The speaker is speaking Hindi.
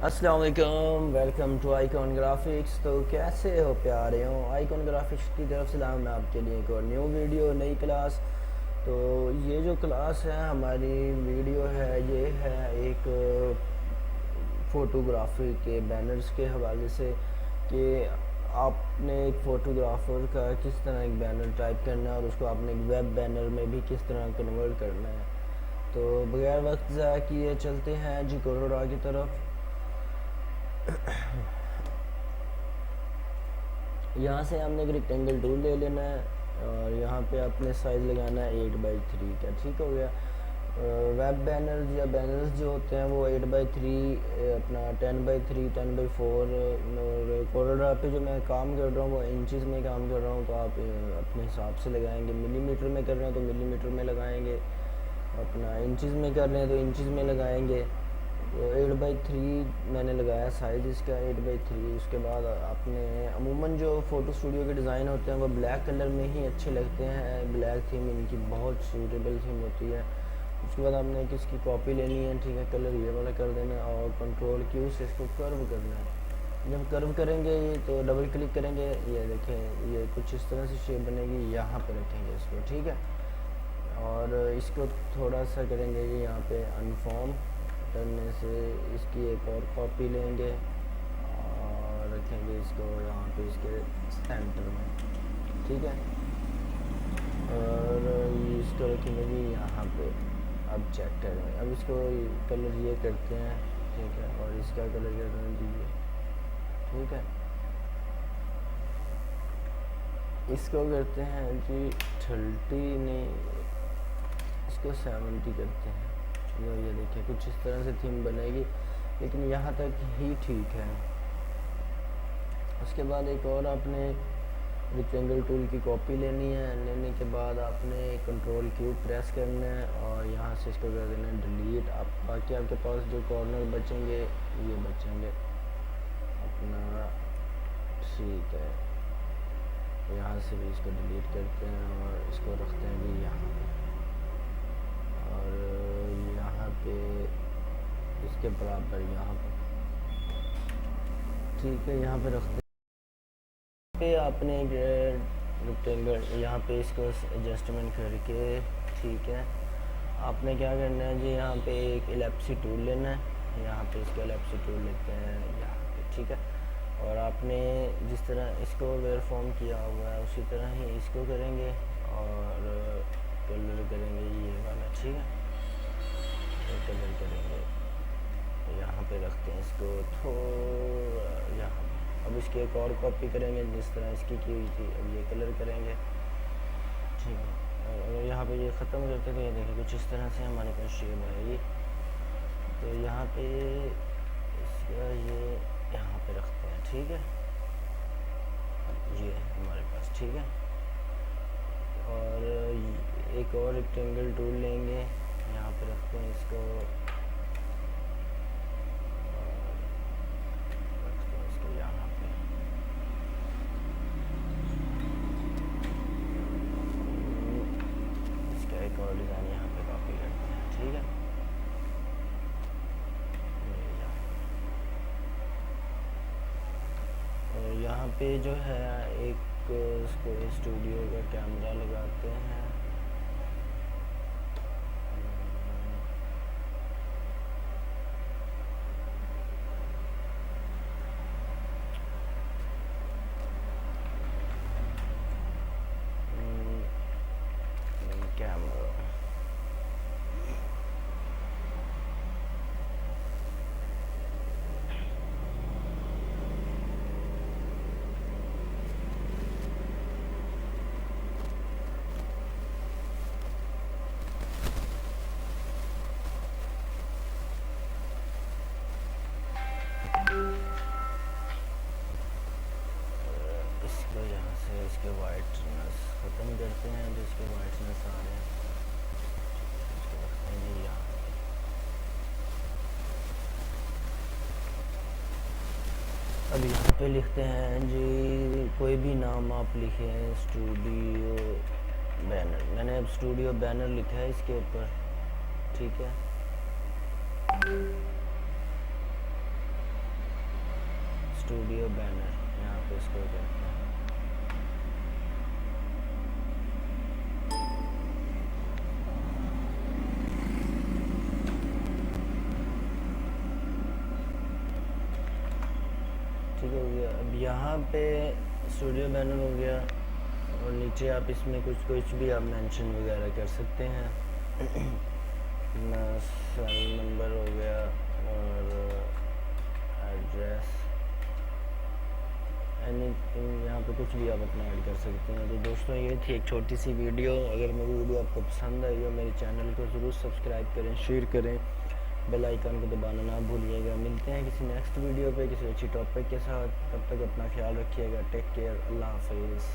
अस्सलाम वालेकुम, वेलकम टू आइकॉन ग्राफिक्स। तो कैसे हो प्यारे हो? आइकॉन ग्राफिक्स की तरफ से लाऊं मैं आपके लिए एक और न्यू वीडियो, नई क्लास। तो ये जो क्लास है, हमारी वीडियो है, ये है एक फ़ोटोग्राफी के बैनर्स के हवाले से कि आपने एक फ़ोटोग्राफ़र का किस तरह एक बैनर टाइप करना है और उसको आपने एक वेब बैनर में भी किस तरह कन्वर्ट करना है। तो बगैर वक्त ज़ाया किए चलते हैं जी कोरोडा की तरफ। यहाँ से हमने एक रेक्टेंगल टूल ले लेना है और यहाँ पे अपने साइज़ लगाना है 8x3 का। ठीक हो गया। वेब बैनर्स या बैनर्स जो होते हैं वो 8x3, अपना 10x3, 10x4 और कोरोडा पे जो मैं काम कर रहा हूँ वो इंचज़ में काम कर रहा हूँ। तो आप अपने हिसाब से लगाएंगे। मिलीमीटर में कर रहे हैं तो मिलीमीटर में लगाएंगे, अपना इंचज़ में कर रहे हैं तो इंचज़ में लगाएंगे। तो 8x3 मैंने लगाया साइज़ इसका 8x3। उसके बाद आपने अमूमन जो फ़ोटो स्टूडियो के डिज़ाइन होते हैं वो ब्लैक कलर में ही अच्छे लगते हैं। ब्लैक थीम इनकी बहुत सूटेबल थीम होती है। उसके बाद आपने इसकी कॉपी लेनी है, ठीक है, कलर ये वाला कर देना और कंट्रोल क्यू से इसको कर्व करना है। जब कर्व करेंगे ये तो डबल क्लिक करेंगे, ये देखें ये कुछ इस तरह से शेप बनेगी। यहाँ पर रखेंगे इसको, ठीक है, और इसको थोड़ा सा करेंगे ये यहाँ पे अनफॉर्म करने से इसकी एक और कॉपी लेंगे और रखेंगे इसको यहाँ पे इसके सेंटर में, ठीक है, और इसको रखेंगे जी यहाँ पे। अब चेक करें, अब इसको कलर ये करते हैं, ठीक है, और इसका कलर करते हैं जी, ठीक है, इसको करते हैं जी 30 नहीं, इसको 70 करते हैं। ये देखिए कुछ इस तरह से थीम बनेगी, लेकिन यहाँ तक ही ठीक है। उसके बाद एक और आपने रेक्टेंगल टूल की कॉपी लेनी है। लेने के बाद आपने कंट्रोल क्यू प्रेस करना है और यहाँ से इसको कर देना है डिलीट। आप बाकी आपके पास जो कॉर्नर बचेंगे ये बचेंगे अपना, ठीक है। यहाँ से भी इसको डिलीट करते हैं और इसको रखते हैं भी यहाँ पे, और यहाँ पे इसके बराबर यहाँ पे, ठीक है, यहाँ पे रखते हैं। पे आपने रेक्टेंगल यहाँ पे इसको एडजस्टमेंट करके, ठीक है, आपने क्या करना है जी, यहाँ पे एक एलिप्सी टूल लेना है। यहाँ पे इसका एलिप्सी टूल लेते हैं यहाँ पे, ठीक है, और आपने जिस तरह इसको वेयर फॉर्म किया हुआ है उसी तरह ही इसको करेंगे और कलर करेंगे ये वाला, ठीक है, तो कलर करेंगे यहाँ पे रखते हैं इसको थोड़ा यहाँ। अब इसकी एक और कॉपी करेंगे जिस तरह इसकी की हुई थी, अब ये कलर करेंगे, ठीक है। अगर यहाँ पे ये ख़त्म करते तो ये देखिए कुछ इस तरह से हमारे पास शेप आएगी। तो यहाँ पे इसका ये यहाँ पे रखते हैं, ठीक है, ये हमारे पास, ठीक है, और एक और रेक्टेंगल टूल लेंगे, यहाँ पे रखते हैं इसको, और डिज़ाइन यहाँ पे कॉपी करते हैं, ठीक है। और यहाँ पे जो है एक इसको स्टूडियो का कैमरा लगाते हैं। कैमरा इसको यहाँ से इसके वाइटनेस ख़त्म करते हैं, जो इसके वाइटनेस आ रहे हैं इसको रखते हैं जी यहाँ। अब यहाँ पे लिखते हैं जी कोई भी नाम आप लिखें, स्टूडियो बैनर। मैंने अब स्टूडियो बैनर लिखा है इसके ऊपर, ठीक है। स्टूडियो बैनर, यहाँ पे इसको कहते हैं। ठीक हो गया। अब यहाँ पे स्टूडियो बैनर हो गया और नीचे आप इसमें कुछ भी आप मेंशन वगैरह कर सकते हैं। अपना सेल नंबर हो गया और एड्रेस, एनीथिंग, यहाँ पे कुछ भी आप अपना ऐड कर सकते हैं। तो दोस्तों ये थी एक छोटी सी वीडियो। अगर मेरी वीडियो आपको पसंद आई हो मेरे चैनल को ज़रूर सब्सक्राइब करें, शेयर करें, बेल आइकन को दबाना ना भूलिएगा। मिलते हैं किसी नेक्स्ट वीडियो पे किसी अच्छी टॉपिक के साथ। तब तक अपना ख्याल रखिएगा। टेक केयर, अल्लाह हाफिज़।